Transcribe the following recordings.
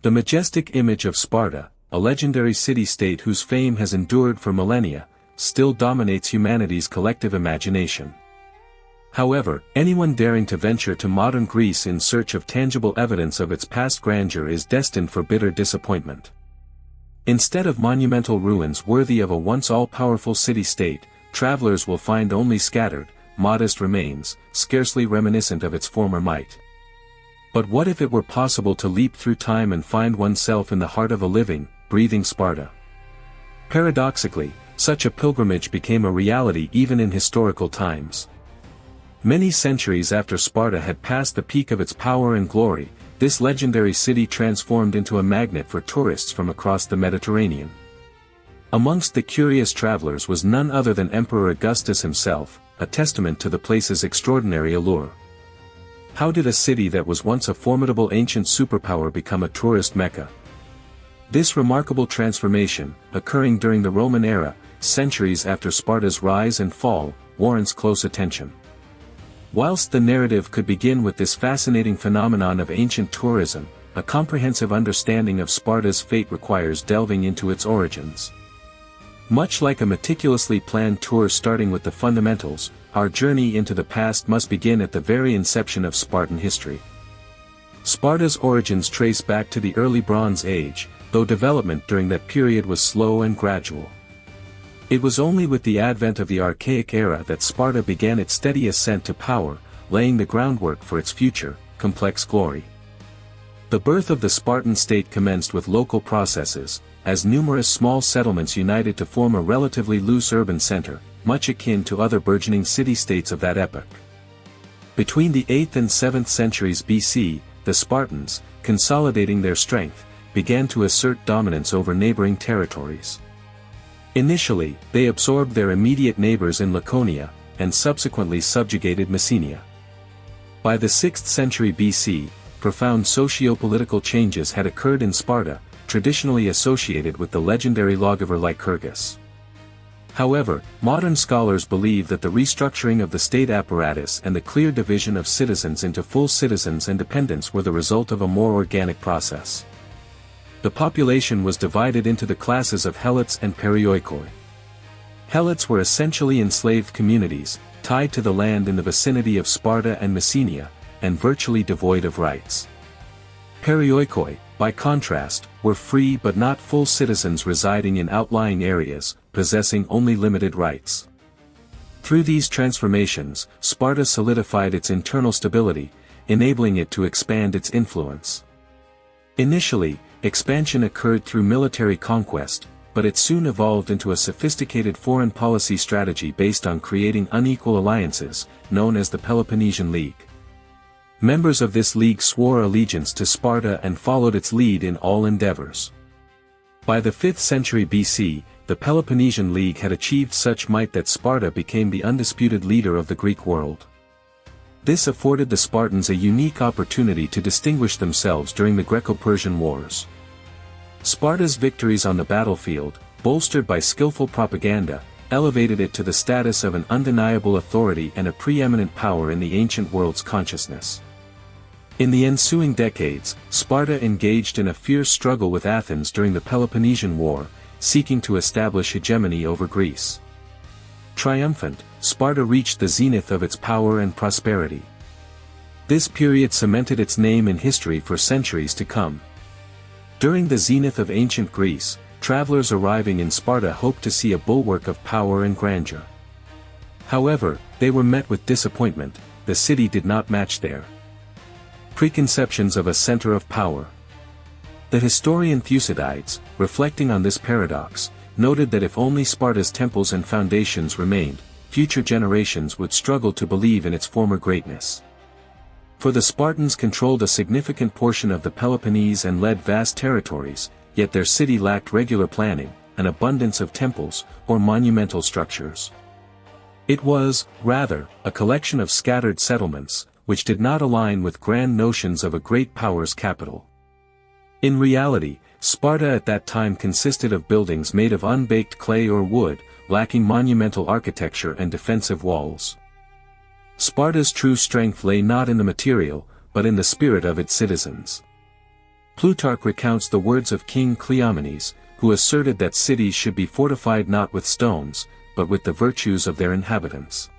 The majestic image of Sparta, a legendary city-state whose fame has endured for millennia, still dominates humanity's collective imagination. However, anyone daring to venture to modern Greece in search of tangible evidence of its past grandeur is destined for bitter disappointment. Instead of monumental ruins worthy of a once all-powerful city-state, travelers will find only scattered, modest remains, scarcely reminiscent of its former might. But what if it were possible to leap through time and find oneself in the heart of a living, breathing Sparta? Paradoxically, such a pilgrimage became a reality even in historical times. Many centuries after Sparta had passed the peak of its power and glory, this legendary city transformed into a magnet for tourists from across the Mediterranean. Amongst the curious travelers was none other than Emperor Augustus himself, a testament to the place's extraordinary allure. How did a city that was once a formidable ancient superpower become a tourist mecca? This remarkable transformation, occurring during the Roman era, centuries after Sparta's rise and fall, warrants close attention. Whilst the narrative could begin with this fascinating phenomenon of ancient tourism, a comprehensive understanding of Sparta's fate requires delving into its origins. Much like a meticulously planned tour starting with the fundamentals, our journey into the past must begin at the very inception of Spartan history. Sparta's origins trace back to the early Bronze Age, though development during that period was slow and gradual. It was only with the advent of the Archaic era that Sparta began its steady ascent to power, laying the groundwork for its future, complex glory. The birth of the Spartan state commenced with local processes, as numerous small settlements united to form a relatively loose urban center, much akin to other burgeoning city-states of that epoch. Between the 8th and 7th centuries BC, the Spartans, consolidating their strength, began to assert dominance over neighboring territories. Initially, they absorbed their immediate neighbors in Laconia, and subsequently subjugated Messenia. By the 6th century BC, profound socio-political changes had occurred in Sparta, traditionally associated with the legendary lawgiver Lycurgus. However, modern scholars believe that the restructuring of the state apparatus and the clear division of citizens into full citizens and dependents were the result of a more organic process. The population was divided into the classes of helots and perioikoi. Helots were essentially enslaved communities, tied to the land in the vicinity of Sparta and Messenia, and virtually devoid of rights. Perioikoi, by contrast, were free but not full citizens residing in outlying areas, possessing only limited rights. Through these transformations, Sparta solidified its internal stability, enabling it to expand its influence. Initially, expansion occurred through military conquest, but it soon evolved into a sophisticated foreign policy strategy based on creating unequal alliances, known as the Peloponnesian League. Members of this league swore allegiance to Sparta and followed its lead in all endeavors. By the 5th century BC, the Peloponnesian League had achieved such might that Sparta became the undisputed leader of the Greek world. This afforded the Spartans a unique opportunity to distinguish themselves during the Greco-Persian Wars. Sparta's victories on the battlefield, bolstered by skillful propaganda, elevated it to the status of an undeniable authority and a preeminent power in the ancient world's consciousness. In the ensuing decades, Sparta engaged in a fierce struggle with Athens during the Peloponnesian War, seeking to establish hegemony over Greece. Triumphant, Sparta reached the zenith of its power and prosperity. This period cemented its name in history for centuries to come. During the zenith of ancient Greece, travelers arriving in Sparta hoped to see a bulwark of power and grandeur. However, they were met with disappointment. The city did not match their preconceptions of a center of power. The historian Thucydides, reflecting on this paradox, noted that if only Sparta's temples and foundations remained, future generations would struggle to believe in its former greatness. For the Spartans controlled a significant portion of the Peloponnese and led vast territories, yet their city lacked regular planning, an abundance of temples, or monumental structures. It was, rather, a collection of scattered settlements, which did not align with grand notions of a great power's capital. In reality, Sparta at that time consisted of buildings made of unbaked clay or wood, lacking monumental architecture and defensive walls. Sparta's true strength lay not in the material, but in the spirit of its citizens. Plutarch recounts the words of King Cleomenes, who asserted that cities should be fortified not with stones, but with the virtues of their inhabitants.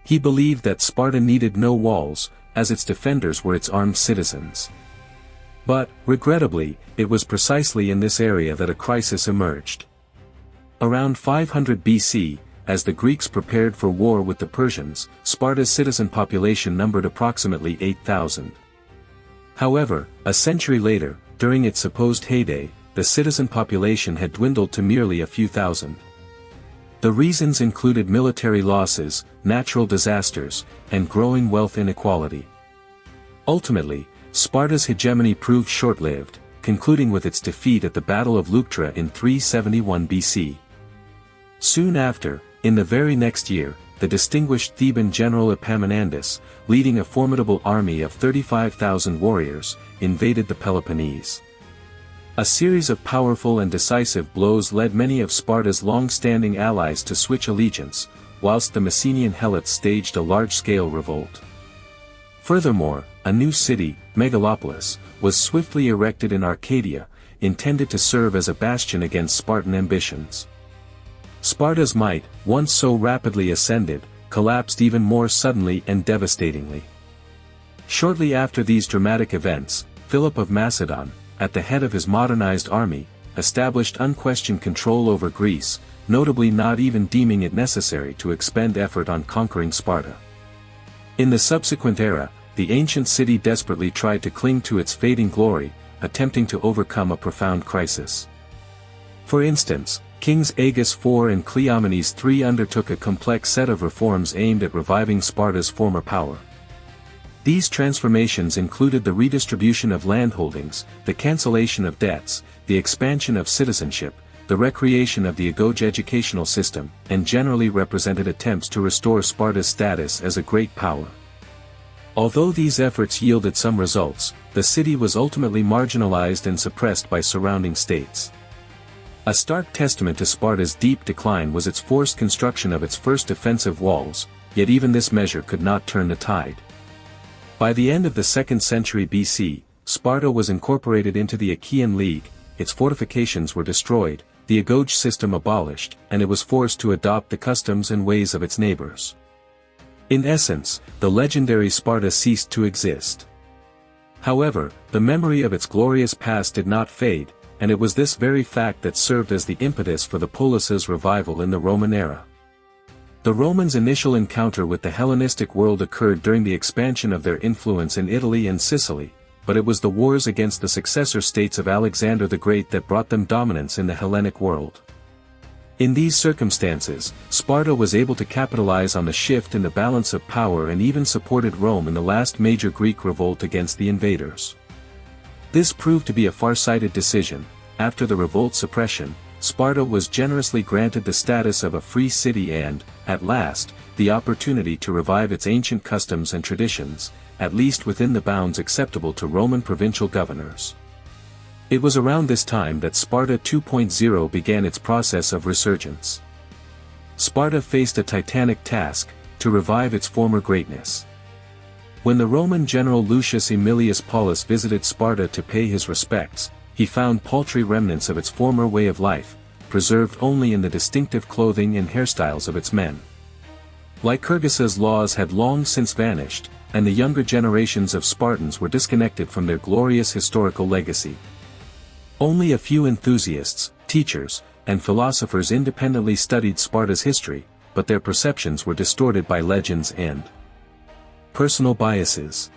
He believed that Sparta needed no walls, as its defenders were its armed citizens. But, regrettably, it was precisely in this area that a crisis emerged. Around 500 BC, as the Greeks prepared for war with the Persians, Sparta's citizen population numbered approximately 8,000. However, a century later, during its supposed heyday, the citizen population had dwindled to merely a few thousand. The reasons included military losses, natural disasters, and growing wealth inequality. Ultimately, Sparta's hegemony proved short-lived, concluding with its defeat at the Battle of Leuctra in 371 BC. Soon after, in the very next year, the distinguished Theban general Epaminondas, leading a formidable army of 35,000 warriors, invaded the Peloponnese. A series of powerful and decisive blows led many of Sparta's long-standing allies to switch allegiance, whilst the Messenian Helots staged a large-scale revolt. Furthermore, a new city, Megalopolis, was swiftly erected in Arcadia, intended to serve as a bastion against Spartan ambitions. Sparta's might, once so rapidly ascended, collapsed even more suddenly and devastatingly. Shortly after these dramatic events, Philip of Macedon, at the head of his modernized army, established unquestioned control over Greece, notably not even deeming it necessary to expend effort on conquering Sparta. In the subsequent era, the ancient city desperately tried to cling to its fading glory, attempting to overcome a profound crisis. For instance, Kings Agis IV and Cleomenes III undertook a complex set of reforms aimed at reviving Sparta's former power. These transformations included the redistribution of landholdings, the cancellation of debts, the expansion of citizenship, the recreation of the agoge educational system, and generally represented attempts to restore Sparta's status as a great power. Although these efforts yielded some results, the city was ultimately marginalized and suppressed by surrounding states. A stark testament to Sparta's deep decline was its forced construction of its first defensive walls, yet even this measure could not turn the tide. By the end of the 2nd century BC, Sparta was incorporated into the Achaean League, its fortifications were destroyed, the agoge system abolished, and it was forced to adopt the customs and ways of its neighbors. In essence, the legendary Sparta ceased to exist. However, the memory of its glorious past did not fade, and it was this very fact that served as the impetus for the polis's revival in the Roman era. The Romans' initial encounter with the Hellenistic world occurred during the expansion of their influence in Italy and Sicily, but it was the wars against the successor states of Alexander the Great that brought them dominance in the Hellenic world. In these circumstances, Sparta was able to capitalize on the shift in the balance of power and even supported Rome in the last major Greek revolt against the invaders. This proved to be a far-sighted decision. After the revolt suppression, Sparta was generously granted the status of a free city and, at last, the opportunity to revive its ancient customs and traditions, at least within the bounds acceptable to Roman provincial governors. It was around this time that Sparta 2.0 began its process of resurgence. Sparta faced a titanic task, to revive its former greatness. When the Roman general Lucius Aemilius Paulus visited Sparta to pay his respects, he found paltry remnants of its former way of life, preserved only in the distinctive clothing and hairstyles of its men. Lycurgus's laws had long since vanished, and the younger generations of Spartans were disconnected from their glorious historical legacy. Only a few enthusiasts, teachers, and philosophers independently studied Sparta's history, but their perceptions were distorted by legends and personal biases.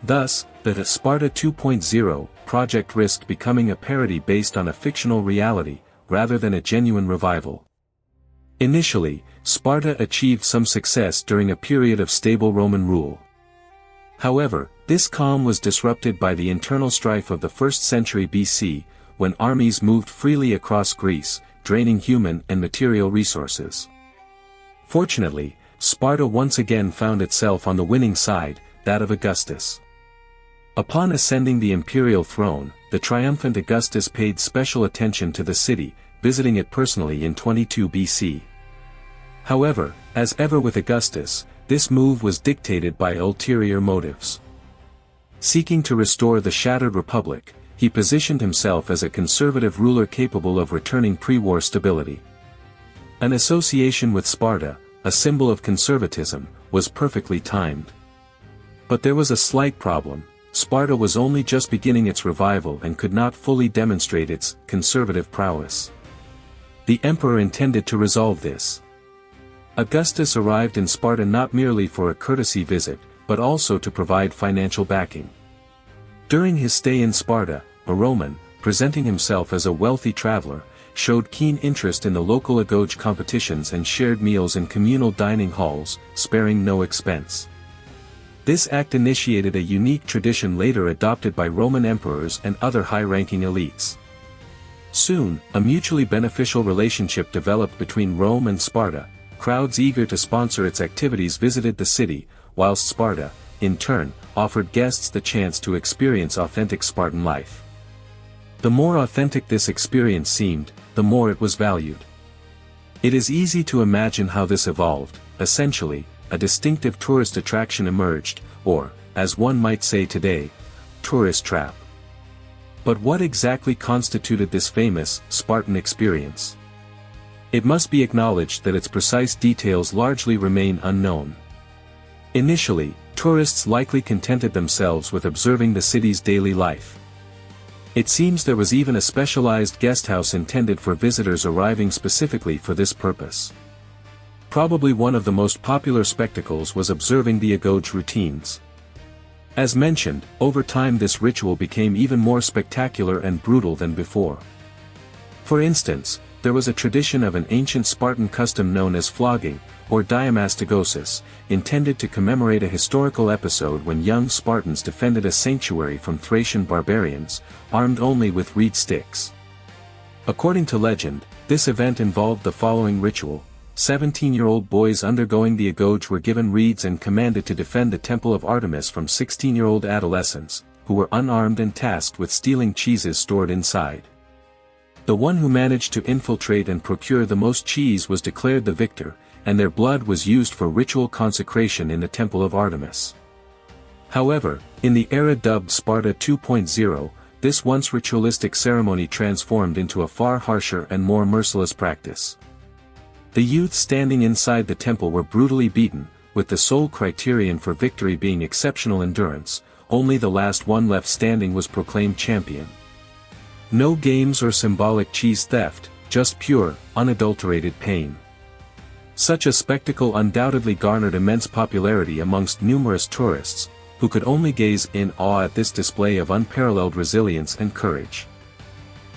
Thus, the Sparta 2.0 project risked becoming a parody based on a fictional reality, rather than a genuine revival. Initially, Sparta achieved some success during a period of stable Roman rule. However, this calm was disrupted by the internal strife of the 1st century BC, when armies moved freely across Greece, draining human and material resources. Fortunately, Sparta once again found itself on the winning side, that of Augustus. Upon ascending the imperial throne, the triumphant Augustus paid special attention to the city, visiting it personally in 22 BC. However, as ever with Augustus, this move was dictated by ulterior motives. Seeking to restore the shattered republic, he positioned himself as a conservative ruler capable of returning pre-war stability. An association with Sparta, a symbol of conservatism, was perfectly timed. But there was a slight problem: Sparta was only just beginning its revival and could not fully demonstrate its conservative prowess. The emperor intended to resolve this. Augustus arrived in Sparta not merely for a courtesy visit, but also to provide financial backing. During his stay in Sparta, a Roman, presenting himself as a wealthy traveler, showed keen interest in the local agoge competitions and shared meals in communal dining halls, sparing no expense. This act initiated a unique tradition later adopted by Roman emperors and other high-ranking elites. Soon, a mutually beneficial relationship developed between Rome and Sparta. Crowds eager to sponsor its activities visited the city, whilst Sparta, in turn, offered guests the chance to experience authentic Spartan life. The more authentic this experience seemed, the more it was valued. It is easy to imagine how this evolved. Essentially, a distinctive tourist attraction emerged, or, as one might say today, tourist trap. But what exactly constituted this famous Spartan experience? It must be acknowledged that its precise details largely remain unknown. Initially, tourists likely contented themselves with observing the city's daily life. It seems there was even a specialized guesthouse intended for visitors arriving specifically for this purpose. Probably one of the most popular spectacles was observing the agoge routines. As mentioned, over time this ritual became even more spectacular and brutal than before. For instance, there was a tradition of an ancient Spartan custom known as flogging, or diamastagosis, intended to commemorate a historical episode when young Spartans defended a sanctuary from Thracian barbarians, armed only with reed sticks. According to legend, this event involved the following ritual: 17-year-old boys undergoing the agoge were given reeds and commanded to defend the temple of Artemis from 16-year-old adolescents, who were unarmed and tasked with stealing cheeses stored inside. The one who managed to infiltrate and procure the most cheese was declared the victor, and their blood was used for ritual consecration in the temple of Artemis. However, in the era dubbed Sparta 2.0, this once ritualistic ceremony transformed into a far harsher and more merciless practice. The youth standing inside the temple were brutally beaten, with the sole criterion for victory being exceptional endurance. Only the last one left standing was proclaimed champion. No games or symbolic cheese theft, just pure, unadulterated pain. Such a spectacle undoubtedly garnered immense popularity amongst numerous tourists, who could only gaze in awe at this display of unparalleled resilience and courage.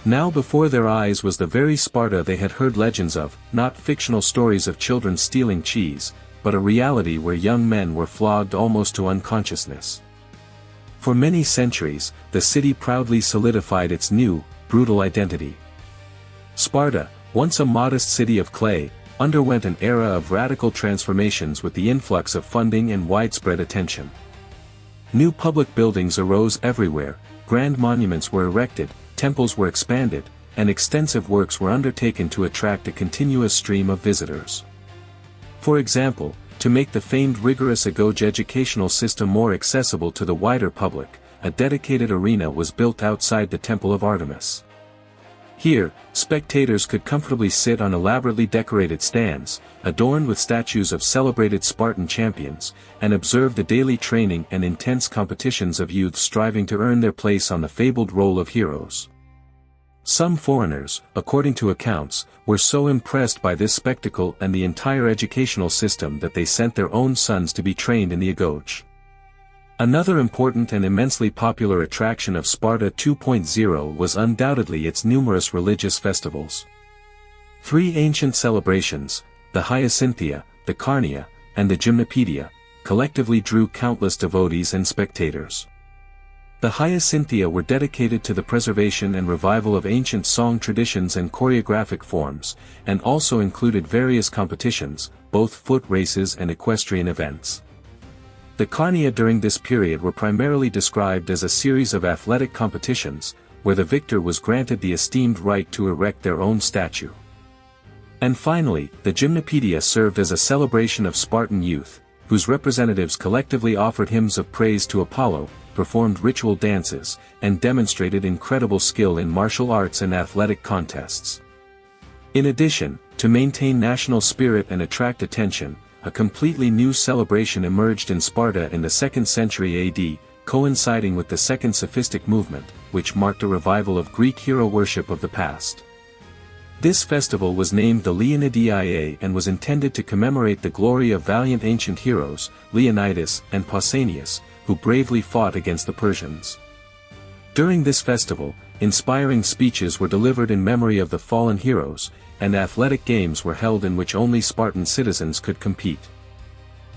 Now before their eyes was the very Sparta they had heard legends of, not fictional stories of children stealing cheese, but a reality where young men were flogged almost to unconsciousness. For many centuries, the city proudly solidified its new, brutal identity. Sparta, once a modest city of clay, underwent an era of radical transformations with the influx of funding and widespread attention. New public buildings arose everywhere, grand monuments were erected, temples were expanded, and extensive works were undertaken to attract a continuous stream of visitors. For example, to make the famed rigorous agoge educational system more accessible to the wider public, a dedicated arena was built outside the Temple of Artemis. Here, spectators could comfortably sit on elaborately decorated stands, adorned with statues of celebrated Spartan champions, and observe the daily training and intense competitions of youths striving to earn their place on the fabled roll of heroes. Some foreigners, according to accounts, were so impressed by this spectacle and the entire educational system that they sent their own sons to be trained in the agoge. Another important and immensely popular attraction of Sparta 2.0 was undoubtedly its numerous religious festivals. Three ancient celebrations, the Hyacinthia, the Carnia, and the Gymnopaedia, collectively drew countless devotees and spectators. The Hyacinthia were dedicated to the preservation and revival of ancient song traditions and choreographic forms, and also included various competitions, both foot races and equestrian events. The Carnia during this period were primarily described as a series of athletic competitions, where the victor was granted the esteemed right to erect their own statue. And finally, the Gymnopaedia served as a celebration of Spartan youth, whose representatives collectively offered hymns of praise to Apollo, performed ritual dances, and demonstrated incredible skill in martial arts and athletic contests. In addition, to maintain national spirit and attract attention, a completely new celebration emerged in Sparta in the 2nd century AD, coinciding with the Second Sophistic movement, which marked a revival of Greek hero worship of the past. This festival was named the Leonidae and was intended to commemorate the glory of valiant ancient heroes, Leonidas and Pausanias, who bravely fought against the Persians. During this festival, inspiring speeches were delivered in memory of the fallen heroes, and athletic games were held in which only Spartan citizens could compete.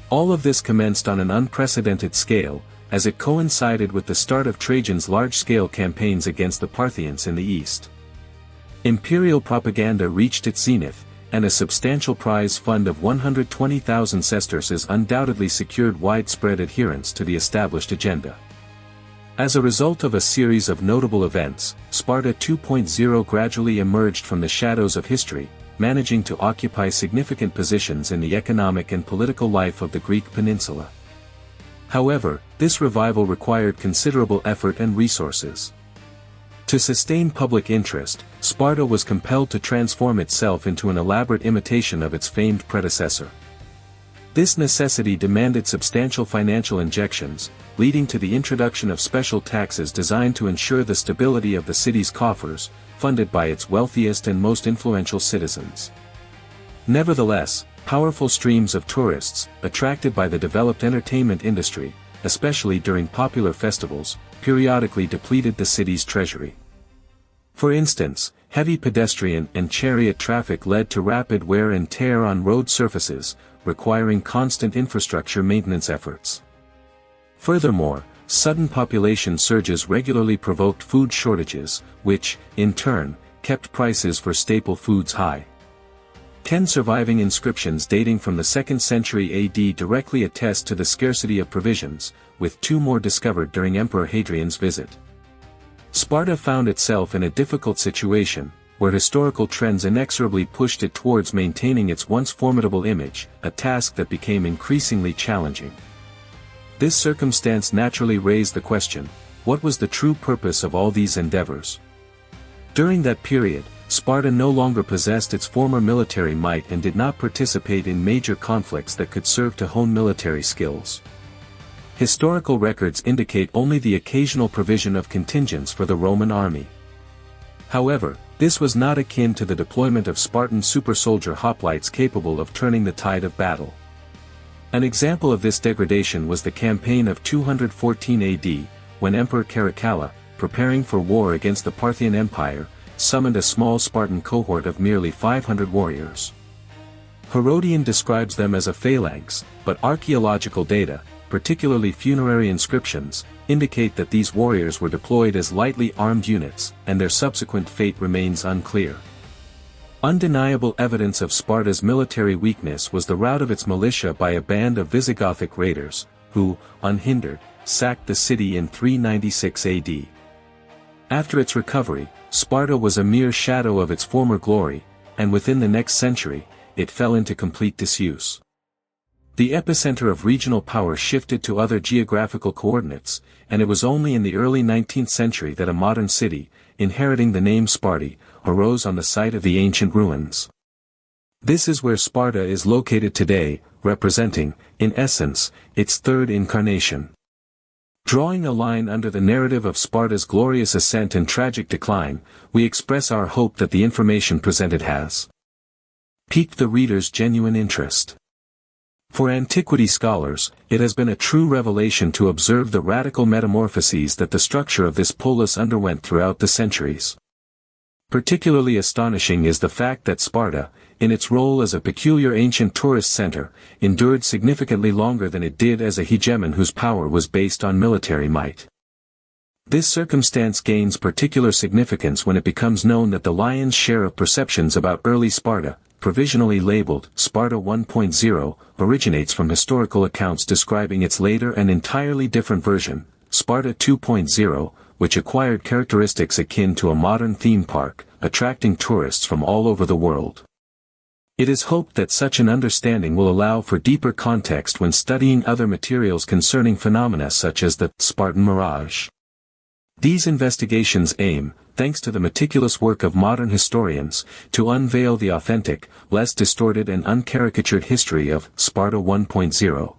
All of this commenced on an unprecedented scale, as it coincided with the start of Trajan's large-scale campaigns against the Parthians in the east. Imperial propaganda reached its zenith, and a substantial prize fund of 120,000 sesterces undoubtedly secured widespread adherence to the established agenda. As a result of a series of notable events, Sparta 2.0 gradually emerged from the shadows of history, managing to occupy significant positions in the economic and political life of the Greek peninsula. However, this revival required considerable effort and resources. To sustain public interest, Sparta was compelled to transform itself into an elaborate imitation of its famed predecessor. This necessity demanded substantial financial injections, leading to the introduction of special taxes designed to ensure the stability of the city's coffers, funded by its wealthiest and most influential citizens. Nevertheless, powerful streams of tourists, attracted by the developed entertainment industry, especially during popular festivals, periodically depleted the city's treasury. For instance, heavy pedestrian and chariot traffic led to rapid wear and tear on road surfaces, requiring constant infrastructure maintenance efforts. Furthermore, sudden population surges regularly provoked food shortages, which, in turn, kept prices for staple foods high. 10 surviving inscriptions dating from the 2nd century AD directly attest to the scarcity of provisions, with 2 more discovered during Emperor Hadrian's visit. Sparta found itself in a difficult situation, where historical trends inexorably pushed it towards maintaining its once formidable image, a task that became increasingly challenging. This circumstance naturally raised the question, what was the true purpose of all these endeavors? During that period, Sparta no longer possessed its former military might and did not participate in major conflicts that could serve to hone military skills. Historical records indicate only the occasional provision of contingents for the Roman army. However, this was not akin to the deployment of Spartan super-soldier hoplites capable of turning the tide of battle. An example of this degradation was the campaign of 214 AD, when Emperor Caracalla, preparing for war against the Parthian Empire, summoned a small Spartan cohort of merely 500 warriors. Herodian describes them as a phalanx, but archaeological data, particularly funerary inscriptions, indicate that these warriors were deployed as lightly armed units, and their subsequent fate remains unclear. Undeniable evidence of Sparta's military weakness was the rout of its militia by a band of Visigothic raiders, who, unhindered, sacked the city in 396 AD. After its recovery, Sparta was a mere shadow of its former glory, and within the next century, it fell into complete disuse. The epicenter of regional power shifted to other geographical coordinates, and it was only in the early 19th century that a modern city, inheriting the name Sparta, arose on the site of the ancient ruins. This is where Sparta is located today, representing, in essence, its third incarnation. Drawing a line under the narrative of Sparta's glorious ascent and tragic decline, we express our hope that the information presented has piqued the reader's genuine interest. For antiquity scholars, it has been a true revelation to observe the radical metamorphoses that the structure of this polis underwent throughout the centuries. Particularly astonishing is the fact that Sparta, in its role as a peculiar ancient tourist center, endured significantly longer than it did as a hegemon whose power was based on military might. This circumstance gains particular significance when it becomes known that the lion's share of perceptions about early Sparta, provisionally labeled Sparta 1.0, originates from historical accounts describing its later and entirely different version, Sparta 2.0, which acquired characteristics akin to a modern theme park, attracting tourists from all over the world. It is hoped that such an understanding will allow for deeper context when studying other materials concerning phenomena such as the Spartan mirage. These investigations aim, thanks to the meticulous work of modern historians, to unveil the authentic, less distorted and uncaricatured history of Sparta 1.0.